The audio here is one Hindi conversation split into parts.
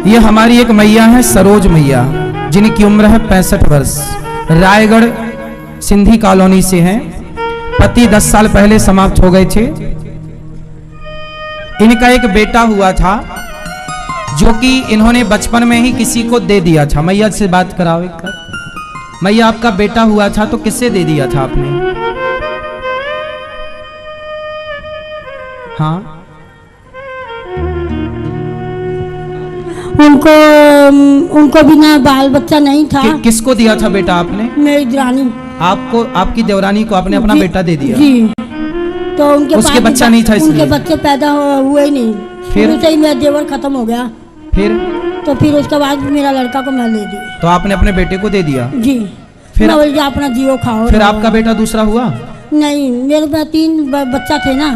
ये हमारी एक मैया है सरोज मैया, जिनकी उम्र है 65 वर्ष। रायगढ़ सिंधी कॉलोनी से हैं। पति 10 साल पहले समाप्त हो गए थे। इनका एक बेटा हुआ था जो कि इन्होंने बचपन में ही किसी को दे दिया था। मैया से बात कराओ एक बार। मैया, आपका बेटा हुआ था तो किससे दे दिया था आपने? हाँ, उनको भी ना बाल बच्चा नहीं था। किसको दिया था बेटा आपने? मेरी देवरानी। आपको, आपकी देवरानी को आपने अपना बेटा दे दिया? जी। तो उसके बच्चा नहीं था इसलिए? उनके बच्चे पैदा हुए ही नहीं। फिर से ही मेरा देवर खत्म हो गया। फिर उसके बाद मेरा लड़का को मैं ले दी। तो आपने अपने बेटे को दे दिया? जी। फिर अपना जियो खाओ। फिर आपका बेटा दूसरा हुआ? नहीं, मेरे पास 3 बच्चा थे ना,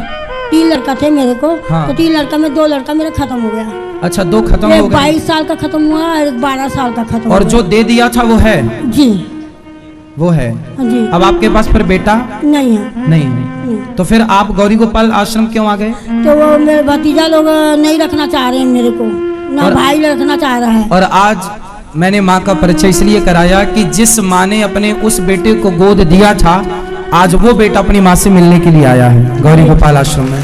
3 लड़का थे मेरे को। हाँ। तो 3 लड़का में 2 लड़का मेरा खत्म हो गया। अच्छा, 2 खत्म हो गए। 22 साल का खत्म हुआ और 12 साल का खत्म। और जो दे दिया था वो है? जी, वो है जी। अब आपके पास फिर बेटा नहीं है? नहीं। तो फिर आप गौरी गोपाल आश्रम क्यों आ गए? तो वो मेरे भतीजा लोग नहीं रखना चाह रहे हैं मेरे को, ना भाई रखना चाह रहा है। और आज मैंने माँ का परिचय इसलिए कराया कि जिस माँ ने अपने उस बेटे को गोद दिया था, आज वो बेटा अपनी माँ से मिलने के लिए आया है गौरी गोपाल आश्रम में।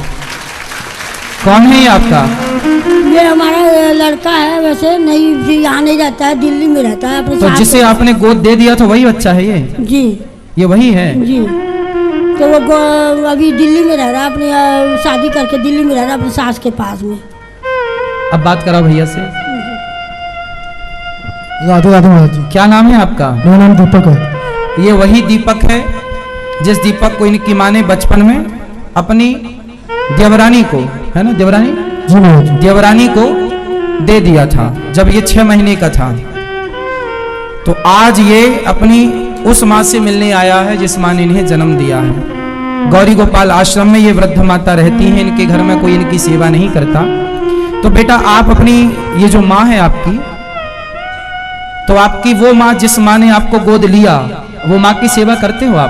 कौन है ये आपका? ये हमारा लड़का है, वैसे नहीं, यहाँ नहीं रहता है, दिल्ली में रहता है अपने। तो जिसे आपने गोद दे दिया था वही बच्चा है ये? जी। ये वही है? जी। तो वो अभी दिल्ली में रह रहा है, अपनी शादी करके दिल्ली में रह रहा है अपनी सास के पास में। अब बात करो भैया से। राधे राधे महाराज जी। क्या नाम है आपका? मेरा नाम दीपक है। ये वही दीपक है जिस दीपक को इनकी माँ ने बचपन में अपनी देवरानी को, है ना देवरानी? जी महाराज जी। देवरानी को दे दिया था जब ये 6 महीने का था। तो आज ये अपनी उस माँ से मिलने आया है जिस माँ ने इन्हें जन्म दिया है। गौरी गोपाल आश्रम में ये वृद्ध माता रहती हैं, इनके घर में कोई इनकी सेवा नहीं करता। तो बेटा, आप अपनी ये जो माँ है आपकी, तो आपकी वो माँ जिस माँ ने आपको गोद लिया, वो माँ की सेवा करते हो आप?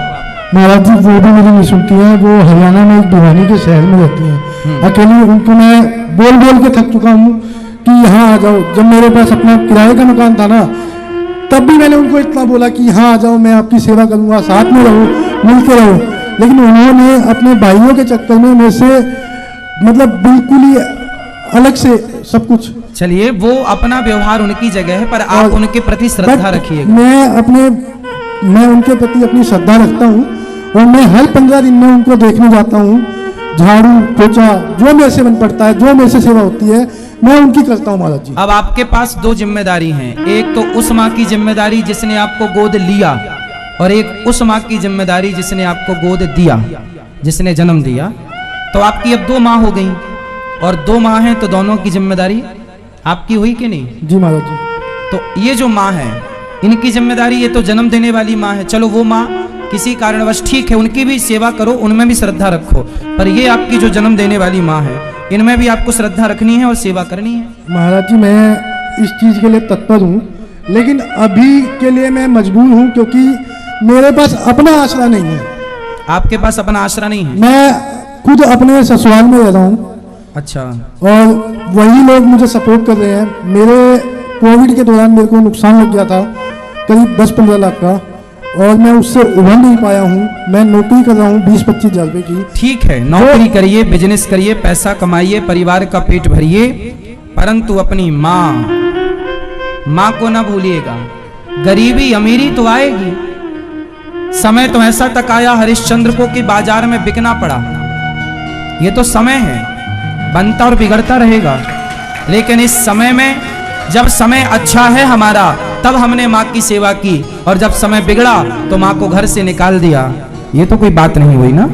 महाराज जी, वो भी मेरी नहीं सुनती है। वो हरियाणा में एक भिवानी के शहर में रहती हैं अकेली। उनको मैं बोल बोल के थक चुका हूँ कि यहाँ आ जाओ। जब मेरे पास अपना किराए का मकान था ना, तब भी मैंने उनको इतना बोला कि यहाँ आ जाओ, मैं आपकी सेवा करूँगा, साथ में रहो, मिलते रहो। लेकिन उन्होंने अपने भाइयों के चक्कर में मेरे से मतलब बिल्कुल ही अलग से सब कुछ। चलिए, वो अपना व्यवहार उनकी जगह है, पर आप उनके प्रति श्रद्धा रखिएगा। मैं उनके प्रति अपनी श्रद्धा रखता हूँ और मैं हर 15 दिन में उनको देखने जाता हूँ। झाड़ू पोछा जो मेरे से बन पड़ता है, जो मेरे से सेवा होती है, मैं उनकी करता हूँ महाराज जी। अब आपके पास 2 जिम्मेदारी हैं। एक तो उस माँ की जिम्मेदारी जिसने आपको गोद लिया, और एक उस माँ की जिम्मेदारी जिसने आपको गोद दिया, जिसने जन्म दिया। तो आपकी अब 2 माँ हो गई, और 2 माँ हैं तो दोनों की जिम्मेदारी आपकी हुई कि नहीं? जी महाराज जी। तो ये जो माँ है, इनकी जिम्मेदारी, ये तो जन्म देने वाली माँ है। चलो, वो माँ किसी कारणवश ठीक है, उनकी भी सेवा करो, उनमें भी श्रद्धा रखो। पर ये आपकी जो जन्म देने वाली माँ है, इनमें भी आपको श्रद्धा रखनी है और सेवा करनी है। महाराज जी, मैं इस चीज़ के लिए तत्पर हूँ, लेकिन अभी के लिए मैं मजबूर हूँ क्योंकि मेरे पास अपना आसरा नहीं है। आपके पास अपना आसरा नहीं है? मैं खुद अपने ससुराल में रह रहा हूँ। अच्छा। और वही लोग मुझे सपोर्ट कर रहे हैं। मेरे कोविड के दौरान मेरे को नुकसान लग गया था करीब 10-15 लाख का, और मैं उससे उभर नहीं पाया हूँ। मैं नौकरी कर रहा हूँ 20-25 हज़ार रुपये की। ठीक है, नौकरी करिए, बिजनेस करिए, पैसा कमाइए, परिवार का पेट भरिए, परंतु अपनी माँ को ना भूलिएगा। गरीबी अमीरी तो आएगी। समय तो ऐसा तक आया हरिश्चंद्र को कि बाजार में बिकना पड़ा। ये तो समय है, बनता और बिगड़ता रहेगा। लेकिन इस समय में, जब समय अच्छा है हमारा, तब हमने माँ की सेवा की, और जब समय बिगड़ा तो माँ को घर से निकाल दिया। ये तो कोई बात नहीं हुई ना?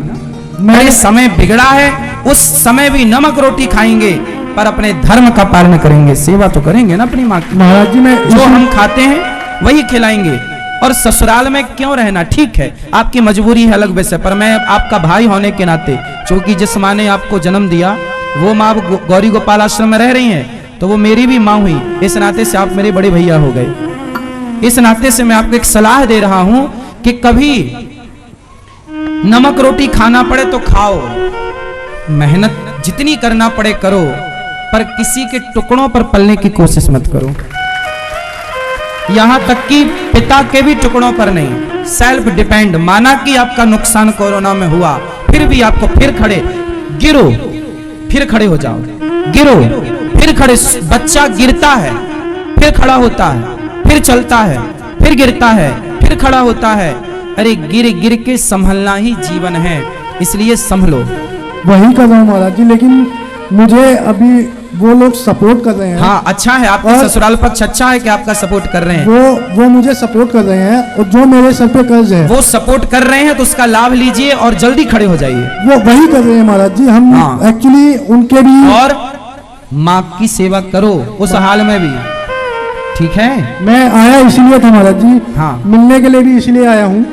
मेरे समय बिगड़ा है, उस समय भी नमक रोटी खाएंगे, पर अपने धर्म का पालन करेंगे, सेवा तो करेंगे ना अपनी माँ की। महाराज जी, मैं जो हम खाते हैं वही खिलाएंगे। और ससुराल में क्यों रहना? ठीक है, आपकी मजबूरी है, अलग विषय, पर मैं आपका भाई होने के नाते, क्योंकि जिस माँ ने आपको जन्म दिया, वो माँ गौरी गोपाल आश्रम में रह रही हैं, तो वो मेरी भी माँ हुई। इस नाते से आप मेरे बड़े भैया हो गए। इस नाते से मैं आपको एक सलाह दे रहा हूं कि कभी नमक रोटी खाना पड़े तो खाओ, मेहनत जितनी करना पड़े करो, पर किसी के टुकड़ों पर पलने की कोशिश मत करो। यहां तक कि पिता के भी टुकड़ों पर नहीं, सेल्फ डिपेंड। माना कि आपका नुकसान कोरोना में हुआ, फिर भी आपको फिर खड़े, गिरो फिर खड़े हो जाओ, गिरो फिर खड़े। बच्चा गिरता है फिर खड़ा होता है, फिर चलता है, फिर गिरता है, फिर खड़ा होता है। अरे गिर गिर के संभलना ही जीवन है, इसलिए संभलो। वही कर रहा हूँ महाराज जी, लेकिन मुझे अभी वो लोग सपोर्ट कर रहे हैं। हाँ, अच्छा है, आपका ससुराल पक्ष अच्छा है कि आपका सपोर्ट कर रहे हैं। वो मुझे सपोर्ट कर रहे हैं, और जो मेरे सर पे कर्ज है वो सपोर्ट कर रहे हैं तो उसका लाभ लीजिए और जल्दी खड़े हो जाइए। वो वही कर रहे हैं महाराज जी। हम एक्चुअली उनके भी, और माँ की सेवा करो उस हाल में भी, ठीक है। मैं आया इसलिए था महाराज जी, हाँ, मिलने के लिए भी इसलिए आया हूँ।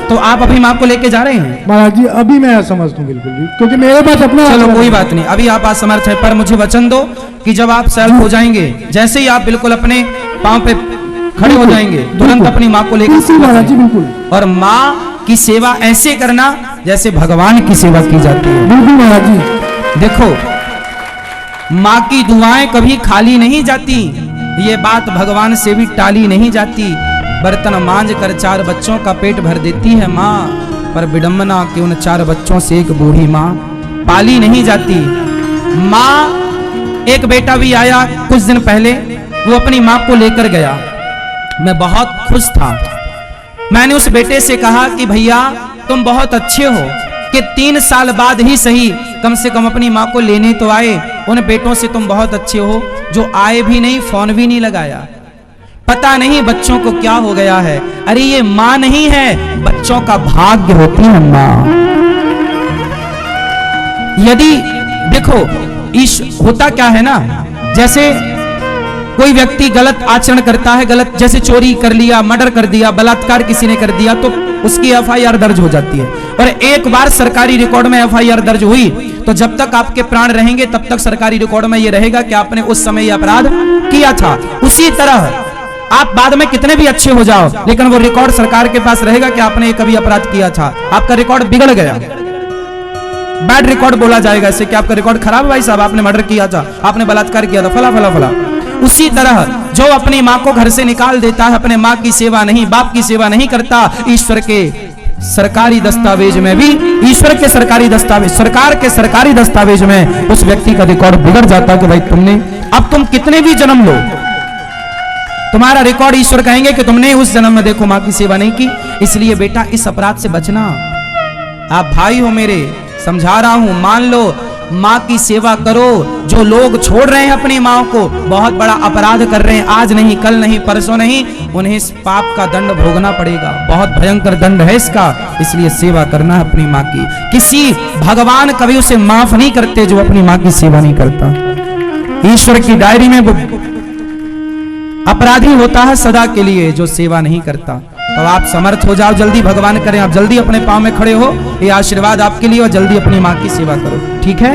तो आप अभी माँ को लेके जा रहे हैं? महाराज जी अभी मैं असमर्थ हूँ बिल्कुल भी, क्योंकि मेरे पास अपना। चलो कोई बात नहीं, अभी आप असमर्थ है, पर मुझे वचन दो कि जब आप सेल्फ हो जाएंगे, जैसे ही आप बिल्कुल अपने पांव पे खड़े हो जाएंगे, तुरंत अपनी माँ को लेकर महाराज जी बिल्कुल। और माँ की सेवा ऐसे करना जैसे भगवान की सेवा की जाती है। बिल्कुल महाराज जी। देखो, माँ की दुआएं कभी खाली नहीं जाती, ये बात भगवान से भी टाली नहीं जाती। बर्तन मांझ कर 4 बच्चों का पेट भर देती है माँ, पर विडंबना के उन 4 बच्चों से एक बूढ़ी माँ पाली नहीं जाती। माँ, एक बेटा भी आया कुछ दिन पहले, वो अपनी माँ को लेकर गया। मैं बहुत खुश था। मैंने उस बेटे से कहा कि भैया तुम बहुत अच्छे हो कि 3 साल बाद ही सही कम से कम अपनी माँ को लेने तो आए। उन बेटों से तुम बहुत अच्छे हो जो आए भी नहीं, फोन भी नहीं लगाया। पता नहीं बच्चों को क्या हो गया है। अरे ये माँ नहीं है, बच्चों का भाग्य होती है माँ। यदि देखो होता क्या है ना, जैसे कोई व्यक्ति गलत आचरण करता है, गलत जैसे चोरी कर लिया, मर्डर कर दिया, बलात्कार किसी ने कर दिया, तो उसकी एफआईआर दर्ज हो जाती है। और एक बार सरकारी रिकॉर्ड में एफआईआर दर्ज हुई तो जब तक आपके प्राण रहेंगे तब तक सरकारी रिकॉर्ड में यह रहेगा कि आपने उस समय यह अपराध किया था। उसी तरह आप बाद में कितने भी अच्छे हो जाओ, लेकिन वो रिकॉर्ड सरकार के पास रहेगा कि आपने कभी अपराध किया था। आपका रिकॉर्ड बिगड़ गया, बैड रिकॉर्ड बोला जाएगा इससे कि आपका रिकॉर्ड खराब है भाई साहब, आपने मर्डर किया था, आपने बलात्कार किया था, फला फला फला। उसी तरह जो अपनी माँ को घर से निकाल देता है, अपने माँ की सेवा नहीं, बाप की सेवा नहीं करता, ईश्वर के सरकारी दस्तावेज में भी, ईश्वर के सरकारी दस्तावेज, सरकार के सरकारी दस्तावेज में उस व्यक्ति का रिकॉर्ड बिगड़ जाता है कि भाई तुमने, अब तुम कितने भी जन्म लो, तुम्हारा रिकॉर्ड ईश्वर कहेंगे कि तुमने उस जन्म में देखो माँ की सेवा नहीं की। इसलिए बेटा इस अपराध से बचना। आप भाई हो मेरे, समझा रहा हूं, मान लो माँ की सेवा करो। जो लोग छोड़ रहे हैं अपनी माँ को, बहुत बड़ा अपराध कर रहे हैं, आज नहीं, कल नहीं, परसों नहीं, उन्हें इस पाप का दंड भोगना पड़ेगा। बहुत भयंकर दंड है इसका। इसलिए सेवा करना है अपनी माँ की। किसी भगवान कभी उसे माफ नहीं करते जो अपनी माँ की सेवा नहीं करता। ईश्वर की डायरी में अपराधी होता है सदा के लिए जो सेवा नहीं करता। तो आप समर्थ हो जाओ, जल्दी भगवान करें, आप जल्दी अपने पांव में खड़े हो, ये आशीर्वाद आपके लिए, और जल्दी अपनी माँ की सेवा करो, ठीक है।